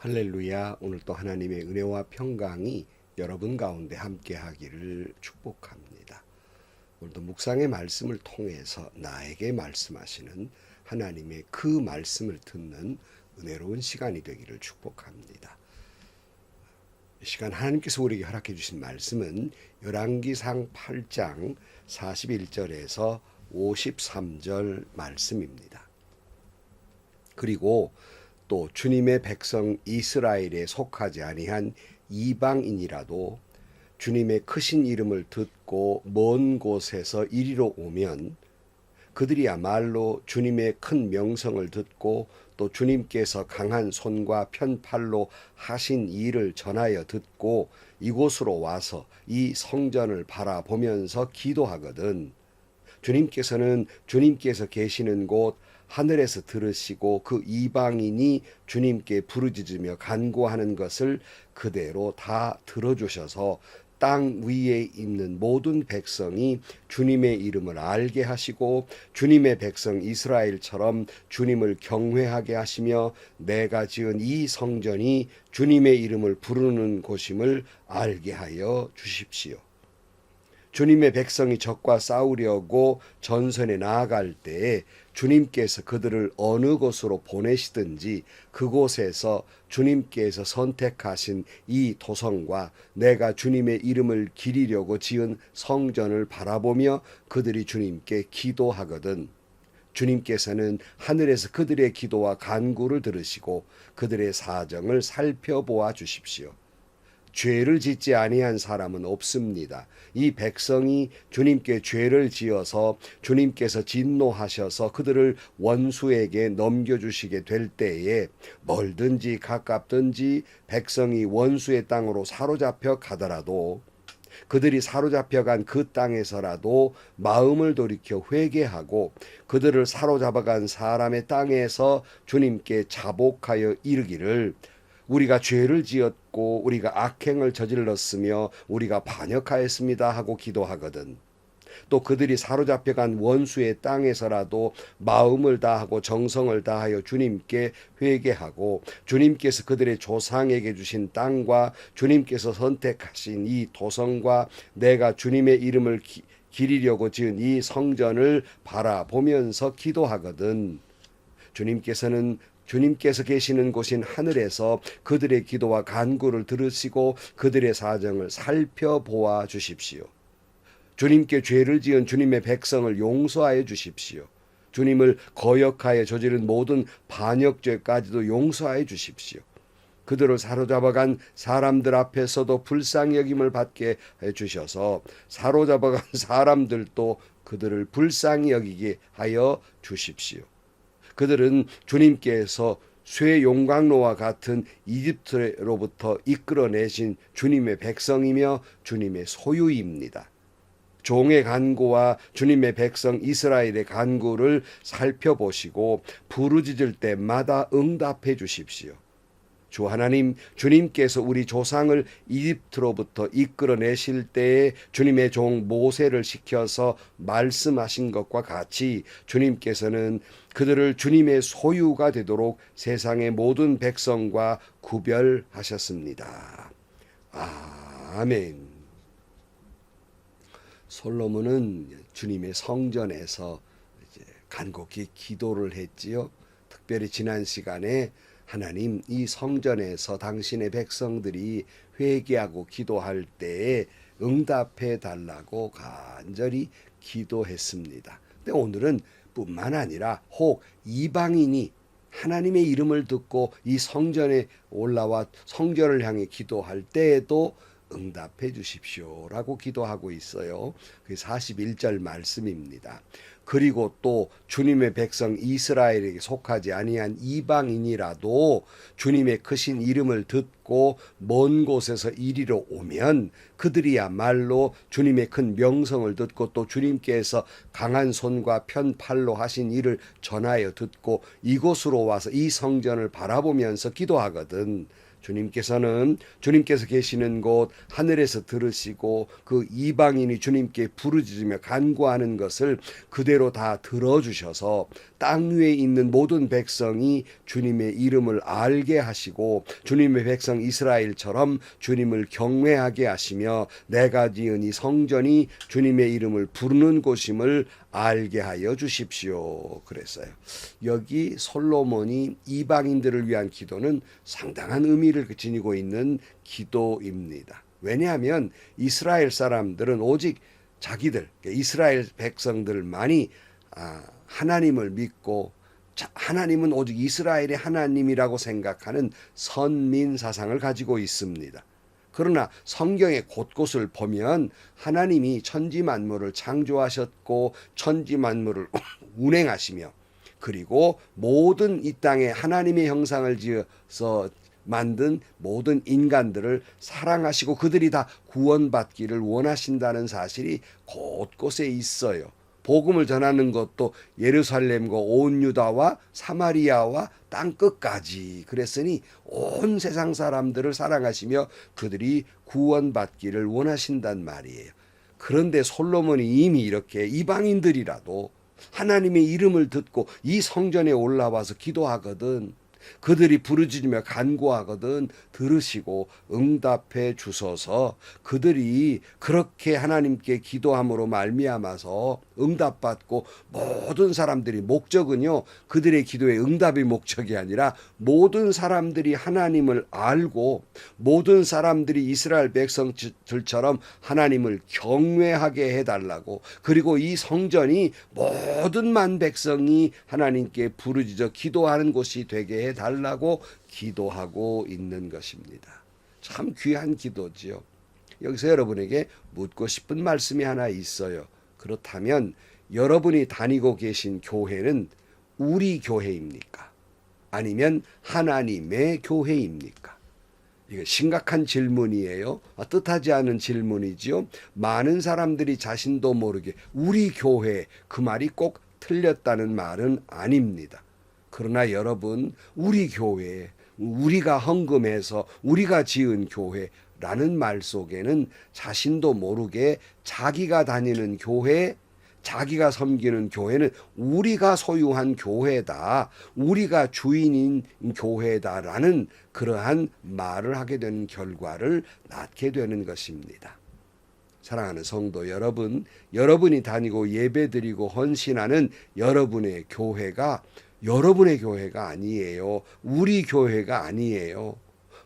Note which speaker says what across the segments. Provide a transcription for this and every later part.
Speaker 1: 할렐루야. 오늘 또 하나님의 은혜와 평강이 여러분 가운데 함께 하기를 축복합니다. 오늘도 묵상의 말씀을 통해서 나에게 말씀하시는 하나님의 그 말씀을 듣는 은혜로운 시간이 되기를 축복합니다. 이 시간 하나님께서 우리에게 허락해 주신 말씀은 열왕기상 8장 41절에서 53절 말씀입니다. 그리고 또 주님의 백성 이스라엘에 속하지 아니한 이방인이라도 주님의 크신 이름을 듣고 먼 곳에서 이리로 오면 그들이야말로 주님의 큰 명성을 듣고 또 주님께서 강한 손과 편팔로 하신 일을 전하여 듣고 이곳으로 와서 이 성전을 바라보면서 기도하거든. 주님께서는 주님께서 계시는 곳 하늘에서 들으시고 그 이방인이 주님께 부르짖으며 간구하는 것을 그대로 다 들어주셔서 땅 위에 있는 모든 백성이 주님의 이름을 알게 하시고 주님의 백성 이스라엘처럼 주님을 경외하게 하시며 내가 지은 이 성전이 주님의 이름을 부르는 곳임을 알게 하여 주십시오. 주님의 백성이 적과 싸우려고 전선에 나아갈 때에 주님께서 그들을 어느 곳으로 보내시든지 그곳에서 주님께서 선택하신 이 도성과 내가 주님의 이름을 기리려고 지은 성전을 바라보며 그들이 주님께 기도하거든. 주님께서는 하늘에서 그들의 기도와 간구를 들으시고 그들의 사정을 살펴보아 주십시오. 죄를 짓지 아니한 사람은 없습니다. 이 백성이 주님께 죄를 지어서 주님께서 진노하셔서 그들을 원수에게 넘겨주시게 될 때에 멀든지 가깝든지 백성이 원수의 땅으로 사로잡혀 가더라도 그들이 사로잡혀간 그 땅에서라도 마음을 돌이켜 회개하고 그들을 사로잡아간 사람의 땅에서 주님께 자복하여 이르기를 우리가 죄를 지었고 우리가 악행을 저질렀으며 우리가 반역하였습니다 하고 기도하거든. 또 그들이 사로잡혀간 원수의 땅에서라도 마음을 다하고 정성을 다하여 주님께 회개하고 주님께서 그들의 조상에게 주신 땅과 주님께서 선택하신 이 도성과 내가 주님의 이름을 기리려고 지은 이 성전을 바라보면서 기도하거든. 주님께서 계시는 곳인 하늘에서 그들의 기도와 간구를 들으시고 그들의 사정을 살펴보아 주십시오. 주님께 죄를 지은 주님의 백성을 용서하여 주십시오. 주님을 거역하여 저지른 모든 반역죄까지도 용서하여 주십시오. 그들을 사로잡아간 사람들 앞에서도 불쌍히 여김을 받게 해주셔서 사로잡아간 사람들도 그들을 불쌍히 여기게 하여 주십시오. 그들은 주님께서 쇠 용광로와 같은 이집트로부터 이끌어내신 주님의 백성이며 주님의 소유입니다. 종의 간구와 주님의 백성 이스라엘의 간구를 살펴보시고 부르짖을 때마다 응답해 주십시오. 주 하나님, 주님께서 우리 조상을 이집트로부터 이끌어내실 때에 주님의 종 모세를 시켜서 말씀하신 것과 같이 주님께서는 그들을 주님의 소유가 되도록 세상의 모든 백성과 구별하셨습니다. 아멘. 솔로몬은 주님의 성전에서 간곡히 기도를 했지요. 특별히 지난 시간에 하나님, 이 성전에서 당신의 백성들이 회개하고 기도할 때에 응답해 달라고 간절히 기도했습니다. 근데 오늘은 뿐만 아니라 혹 이방인이 하나님의 이름을 듣고 이 성전에 올라와 성전을 향해 기도할 때에도 응답해 주십시오라고 기도하고 있어요. 그 41절 말씀입니다. 그리고 또 주님의 백성 이스라엘에게 속하지 아니한 이방인이라도 주님의 크신 이름을 듣고 먼 곳에서 이리로 오면 그들이야말로 주님의 큰 명성을 듣고 또 주님께서 강한 손과 편팔로 하신 일을 전하여 듣고 이곳으로 와서 이 성전을 바라보면서 기도하거든. 주님께서 계시는 곳 하늘에서 들으시고 그 이방인이 주님께 부르짖으며 간구하는 것을 그대로 그대로 다 들어주셔서 땅 위에 있는 모든 백성이 주님의 이름을 알게 하시고 주님의 백성 이스라엘처럼 주님을 경외하게 하시며 내가 지은 이 성전이 주님의 이름을 부르는 곳임을 알게 하여 주십시오. 그랬어요. 여기 솔로몬이 이방인들을 위한 기도는 상당한 의미를 지니고 있는 기도입니다. 왜냐하면 이스라엘 사람들은 오직 자기들, 이스라엘 백성들만이 하나님을 믿고 하나님은 오직 이스라엘의 하나님이라고 생각하는 선민 사상을 가지고 있습니다. 그러나 성경의 곳곳을 보면 하나님이 천지 만물을 창조하셨고 천지 만물을 운행하시며 그리고 모든 이 땅에 하나님의 형상을 지어서 만든 모든 인간들을 사랑하시고 그들이 다 구원받기를 원하신다는 사실이 곳곳에 있어요. 복음을 전하는 것도 예루살렘과 온 유다와 사마리아와 땅끝까지 그랬으니 온 세상 사람들을 사랑하시며 그들이 구원받기를 원하신단 말이에요. 그런데 솔로몬이 이미 이렇게 이방인들이라도 하나님의 이름을 듣고 이 성전에 올라와서 기도하거든 그들이 부르짖으며 간구하거든 들으시고 응답해 주소서. 그들이 그렇게 하나님께 기도함으로 말미암아서 응답받고 모든 사람들이 목적은요 그들의 기도의 응답이 목적이 아니라 모든 사람들이 하나님을 알고 모든 사람들이 이스라엘 백성들처럼 하나님을 경외하게 해달라고 그리고 이 성전이 모든 만 백성이 하나님께 부르짖어 기도하는 곳이 되게 해달라고 기도하고 있는 것입니다. 참 귀한 기도지요. 여기서 여러분에게 묻고 싶은 말씀이 하나 있어요. 그렇다면 여러분이 다니고 계신 교회는 우리 교회입니까? 아니면 하나님의 교회입니까? 이거 심각한 질문이에요. 뜻하지 않은 질문이지요. 많은 사람들이 자신도 모르게 우리 교회 그 말이 꼭 틀렸다는 말은 아닙니다. 그러나 여러분 우리 교회 우리가 헌금해서 우리가 지은 교회라는 말 속에는 자신도 모르게 자기가 다니는 교회 자기가 섬기는 교회는 우리가 소유한 교회다. 우리가 주인인 교회다라는 그러한 말을 하게 되는 결과를 낳게 되는 것입니다. 사랑하는 성도 여러분, 여러분이 다니고 예배드리고 헌신하는 여러분의 교회가 여러분의 교회가 아니에요. 우리 교회가 아니에요.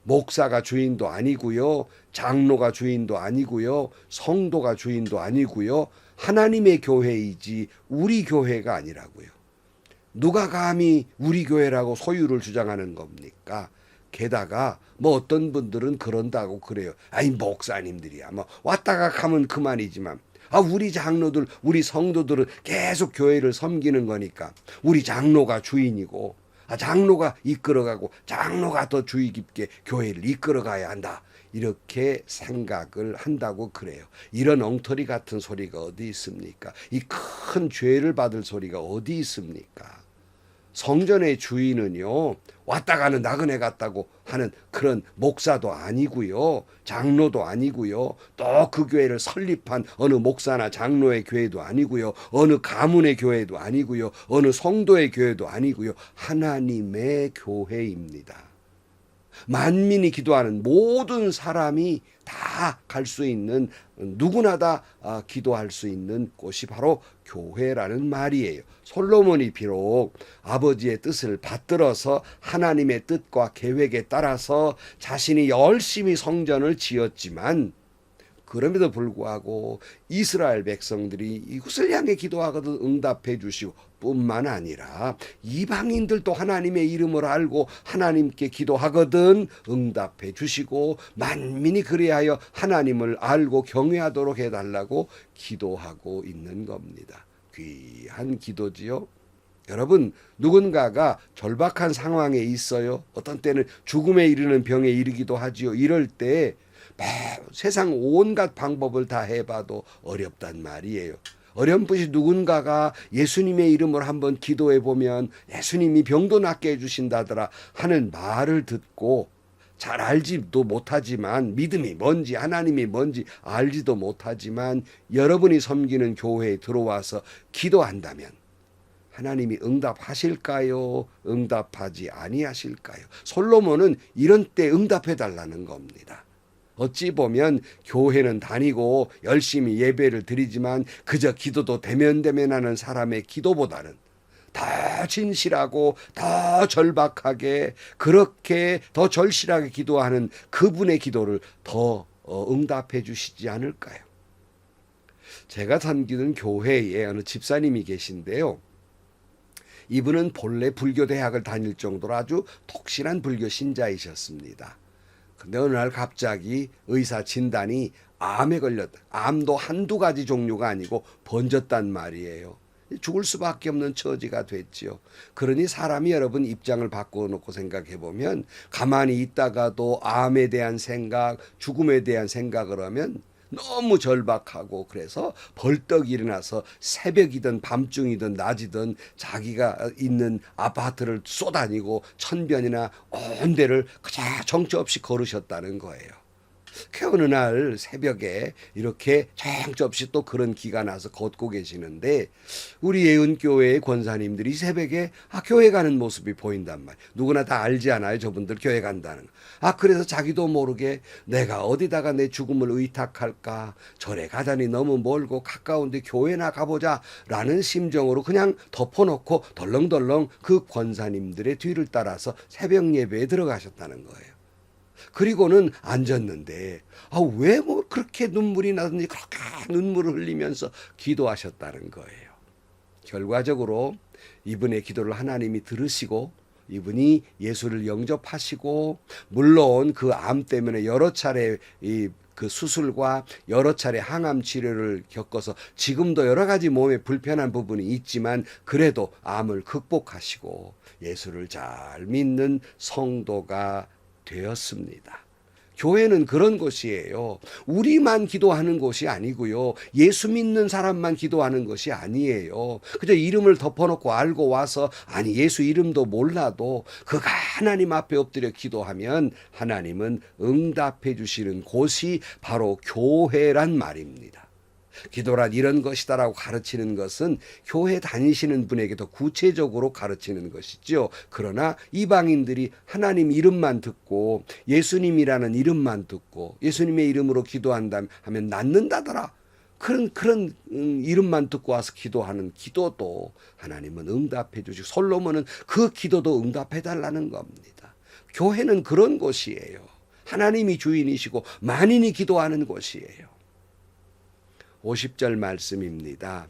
Speaker 1: 목사가 주인도 아니고요. 장로가 주인도 아니고요. 성도가 주인도 아니고요. 하나님의 교회이지 우리 교회가 아니라고요. 누가 감히 우리 교회라고 소유를 주장하는 겁니까? 게다가 뭐 어떤 분들은 그런다고 그래요. 아이 목사님들이야 뭐 왔다가 가면 그만이지만 우리 장로들 우리 성도들은 계속 교회를 섬기는 거니까 우리 장로가 주인이고 장로가 이끌어가고 장로가 더 주의 깊게 교회를 이끌어가야 한다. 이렇게 생각을 한다고 그래요. 이런 엉터리 같은 소리가 어디 있습니까? 이 큰 죄를 받을 소리가 어디 있습니까? 성전의 주인은요 왔다 가는 나그네 같다고 하는 그런 목사도 아니고요 장로도 아니고요 또 그 교회를 설립한 어느 목사나 장로의 교회도 아니고요 어느 가문의 교회도 아니고요 어느 성도의 교회도 아니고요 하나님의 교회입니다. 만민이 기도하는 모든 사람이 다 갈 수 있는 누구나 다 기도할 수 있는 곳이 바로 교회라는 말이에요. 솔로몬이 비록 아버지의 뜻을 받들어서 하나님의 뜻과 계획에 따라서 자신이 열심히 성전을 지었지만 그럼에도 불구하고 이스라엘 백성들이 이곳을 향해 기도하거든 응답해 주시고 뿐만 아니라 이방인들도 하나님의 이름을 알고 하나님께 기도하거든 응답해 주시고 만민이 그리하여 하나님을 알고 경외하도록 해달라고 기도하고 있는 겁니다. 귀한 기도지요. 여러분 누군가가 절박한 상황에 있어요. 어떤 때는 죽음에 이르는 병에 이르기도 하지요. 이럴 때 세상 온갖 방법을 다 해봐도 어렵단 말이에요. 어렴풋이 누군가가 예수님의 이름을 한번 기도해 보면 예수님이 병도 낫게 해주신다더라 하는 말을 듣고 잘 알지도 못하지만, 믿음이 뭔지 하나님이 뭔지 알지도 못하지만 여러분이 섬기는 교회에 들어와서 기도한다면 하나님이 응답하실까요? 응답하지 아니하실까요? 솔로몬은 이런 때 응답해 달라는 겁니다. 어찌 보면 교회는 다니고 열심히 예배를 드리지만 그저 기도도 대면대면하는 사람의 기도보다는 더 진실하고 더 절박하게, 그렇게 더 절실하게 기도하는 그분의 기도를 더 응답해 주시지 않을까요? 제가 섬기는 교회에 어느 집사님이 계신데요. 이분은 본래 불교대학을 다닐 정도로 아주 독실한 불교 신자이셨습니다. 근데 어느 날 갑자기 의사 진단이 암에 걸렸다. 암도 한두 가지 종류가 아니고 번졌단 말이에요. 죽을 수밖에 없는 처지가 됐지요. 그러니 사람이 여러분 입장을 바꿔놓고 생각해 보면 가만히 있다가도 암에 대한 생각, 죽음에 대한 생각을 하면 너무 절박하고, 그래서 벌떡 일어나서 새벽이든 밤중이든 낮이든 자기가 있는 아파트를 쏘다니고 천변이나 온 데를 그저 정처 없이 걸으셨다는 거예요. 그 어느 날 새벽에 이렇게 정처 없이 또 그런 기가 나서 걷고 계시는데 우리 예은교회의 권사님들이 새벽에 교회 가는 모습이 보인단 말이에요. 누구나 다 알지 않아요, 저분들 교회 간다는 거. 그래서 자기도 모르게 내가 어디다가 내 죽음을 의탁할까, 절에 가다니 너무 멀고 가까운데 교회나 가보자 라는 심정으로 그냥 덮어놓고 덜렁덜렁 그 권사님들의 뒤를 따라서 새벽 예배에 들어가셨다는 거예요. 그리고는 앉았는데 왜 뭐 그렇게 눈물이 나든지 그렇게 눈물을 흘리면서 기도하셨다는 거예요. 결과적으로 이분의 기도를 하나님이 들으시고 이분이 예수를 영접하시고, 물론 그 암 때문에 여러 차례 그 수술과 여러 차례 항암 치료를 겪어서 지금도 여러 가지 몸에 불편한 부분이 있지만 그래도 암을 극복하시고 예수를 잘 믿는 성도가 되었습니다. 교회는 그런 곳이에요. 우리만 기도하는 곳이 아니고요. 예수 믿는 사람만 기도하는 것이 아니에요. 그저 이름을 덮어놓고 알고 와서 예수 이름도 몰라도 그가 하나님 앞에 엎드려 기도하면 하나님은 응답해 주시는 곳이 바로 교회란 말입니다. 기도란 이런 것이다라고 가르치는 것은 교회 다니시는 분에게 더 구체적으로 가르치는 것이죠. 그러나 이방인들이 하나님 이름만 듣고 예수님이라는 이름만 듣고 예수님의 이름으로 기도한다 하면 낫는다더라, 그런 이름만 듣고 와서 기도하는 기도도 하나님은 응답해 주시고 솔로몬은 그 기도도 응답해 달라는 겁니다. 교회는 그런 곳이에요. 하나님이 주인이시고 만인이 기도하는 곳이에요. 50절 말씀입니다.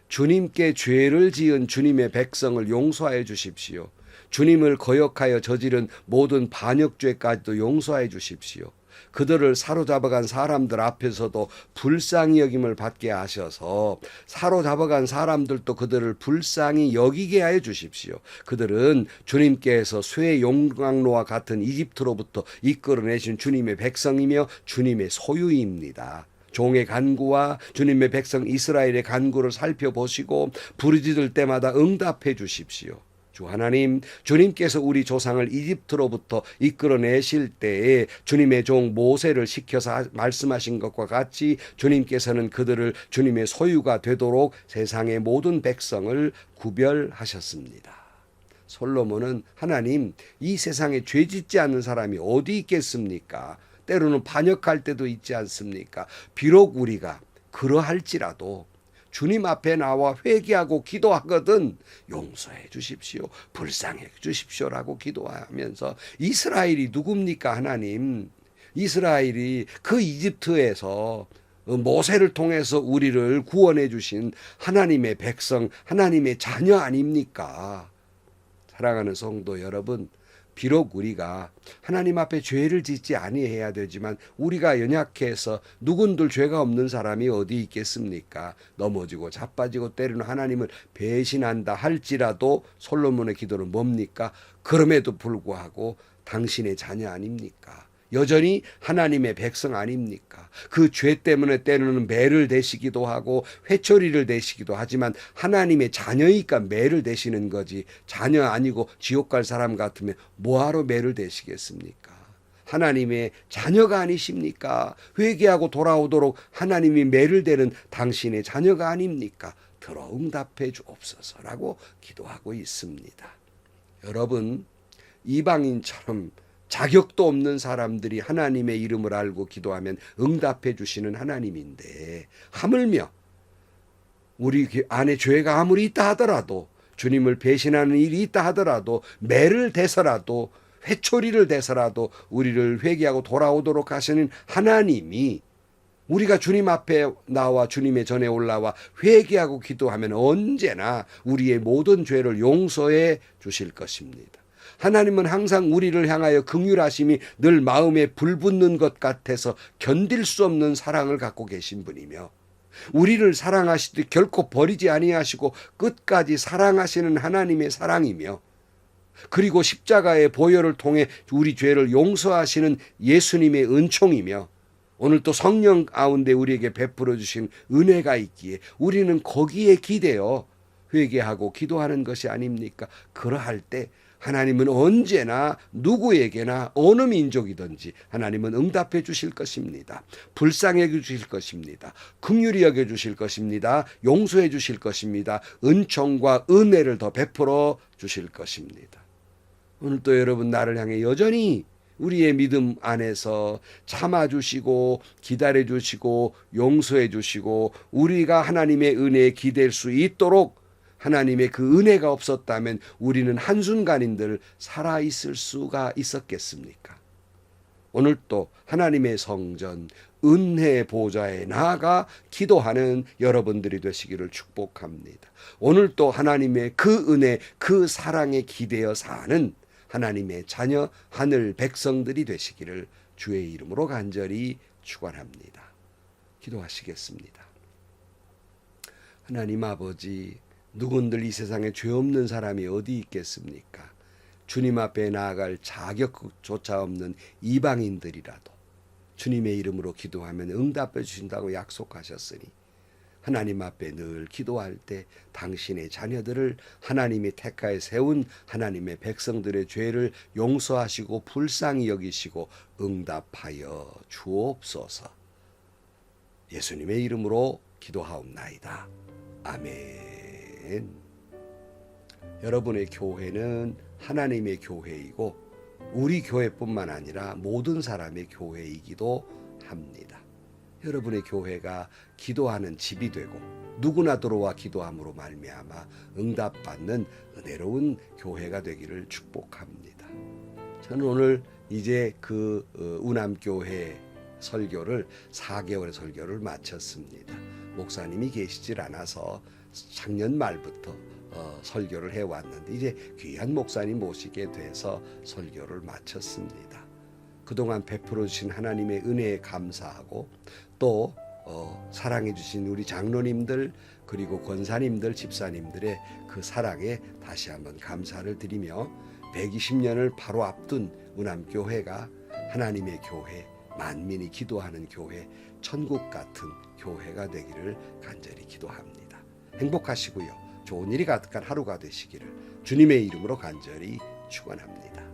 Speaker 1: 주님께 죄를 지은 주님의 백성을 용서하여 주십시오. 주님을 거역하여 저지른 모든 반역죄까지도 용서하여 주십시오. 그들을 사로잡아간 사람들 앞에서도 불쌍히 여김을 받게 하셔서 사로잡아간 사람들도 그들을 불쌍히 여기게 하여 주십시오. 그들은 주님께서 쇠 용광로와 같은 이집트로부터 이끌어내신 주님의 백성이며 주님의 소유입니다. 종의 간구와 주님의 백성 이스라엘의 간구를 살펴보시고 부르짖을 때마다 응답해 주십시오. 주 하나님, 주님께서 우리 조상을 이집트로부터 이끌어내실 때에 주님의 종 모세를 시켜서 말씀하신 것과 같이 주님께서는 그들을 주님의 소유가 되도록 세상의 모든 백성을 구별하셨습니다. 솔로몬은 하나님, 이 세상에 죄 짓지 않는 사람이 어디 있겠습니까? 때로는 반역할 때도 있지 않습니까? 비록 우리가 그러할지라도 주님 앞에 나와 회개하고 기도하거든 용서해 주십시오, 불쌍해 주십시오라고 기도하면서, 이스라엘이 누굽니까 하나님? 이스라엘이 그 이집트에서 모세를 통해서 우리를 구원해 주신 하나님의 백성, 하나님의 자녀 아닙니까? 사랑하는 성도 여러분, 비록 우리가 하나님 앞에 죄를 짓지 아니해야 되지만 우리가 연약해서 누군들 죄가 없는 사람이 어디 있겠습니까? 넘어지고 자빠지고 때로는 하나님을 배신한다 할지라도 솔로몬의 기도는 뭡니까? 그럼에도 불구하고 당신의 자녀 아닙니까? 여전히 하나님의 백성 아닙니까? 그 죄 때문에 때로는 매를 대시기도 하고 회초리를 대시기도 하지만 하나님의 자녀이니까 매를 대시는 거지, 자녀 아니고 지옥 갈 사람 같으면 뭐하러 매를 대시겠습니까? 하나님의 자녀가 아니십니까? 회개하고 돌아오도록 하나님이 매를 대는 당신의 자녀가 아닙니까? 들어 응답해 주옵소서라고 기도하고 있습니다. 여러분, 이방인처럼 자격도 없는 사람들이 하나님의 이름을 알고 기도하면 응답해 주시는 하나님인데, 하물며 우리 안에 죄가 아무리 있다 하더라도, 주님을 배신하는 일이 있다 하더라도, 매를 대서라도, 회초리를 대서라도 우리를 회개하고 돌아오도록 하시는 하나님이, 우리가 주님 앞에 나와 주님의 전에 올라와 회개하고 기도하면 언제나 우리의 모든 죄를 용서해 주실 것입니다. 하나님은 항상 우리를 향하여 긍휼하심이 늘 마음에 불붙는 것 같아서 견딜 수 없는 사랑을 갖고 계신 분이며, 우리를 사랑하시듯 결코 버리지 아니하시고 끝까지 사랑하시는 하나님의 사랑이며, 그리고 십자가의 보혈을 통해 우리 죄를 용서하시는 예수님의 은총이며, 오늘 또 성령 가운데 우리에게 베풀어 주신 은혜가 있기에 우리는 거기에 기대어 회개하고 기도하는 것이 아닙니까? 그러할 때 하나님은 언제나 누구에게나 어느 민족이든지 하나님은 응답해 주실 것입니다. 불쌍해 주실 것입니다. 긍휼히 여겨 주실 것입니다. 용서해 주실 것입니다. 은총과 은혜를 더 베풀어 주실 것입니다. 오늘 또 여러분, 나를 향해 여전히 우리의 믿음 안에서 참아주시고 기다려주시고 용서해주시고 우리가 하나님의 은혜에 기댈 수 있도록 하나님의 그 은혜가 없었다면 우리는 한순간인들 살아있을 수가 있었겠습니까? 오늘 또 하나님의 성전 은혜의 보좌에 나아가 기도하는 여러분들이 되시기를 축복합니다. 오늘 또 하나님의 그 은혜, 그 사랑에 기대어 사는 하나님의 자녀 하늘 백성들이 되시기를 주의 이름으로 간절히 축원합니다. 기도하시겠습니다. 하나님 아버지, 누군들 이 세상에 죄 없는 사람이 어디 있겠습니까? 주님 앞에 나아갈 자격조차 없는 이방인들이라도 주님의 이름으로 기도하면 응답해 주신다고 약속하셨으니, 하나님 앞에 늘 기도할 때 당신의 자녀들을 하나님이 택하여 세운 하나님의 백성들의 죄를 용서하시고 불쌍히 여기시고 응답하여 주옵소서. 예수님의 이름으로 기도하옵나이다. 아멘. 여러분의 교회는 하나님의 교회이고 우리 교회뿐만 아니라 모든 사람의 교회이기도 합니다. 여러분의 교회가 기도하는 집이 되고 누구나 들어와 기도함으로 말미암아 응답받는 은혜로운 교회가 되기를 축복합니다. 저는 오늘 이제 그 우남교회 설교를 4개월의 설교를 마쳤습니다. 목사님이 계시질 않아서 작년 말부터 설교를 해왔는데 이제 귀한 목사님 모시게 돼서 설교를 마쳤습니다. 그동안 베풀어 주신 하나님의 은혜에 감사하고 또 사랑해 주신 우리 장로님들 그리고 권사님들 집사님들의 그 사랑에 다시 한번 감사를 드리며 120년을 바로 앞둔 우남교회가 하나님의 교회, 만민이 기도하는 교회, 천국 같은 교회가 되기를 간절히 기도합니다. 행복하시고요. 좋은 일이 가득한 하루가 되시기를 주님의 이름으로 간절히 축원합니다.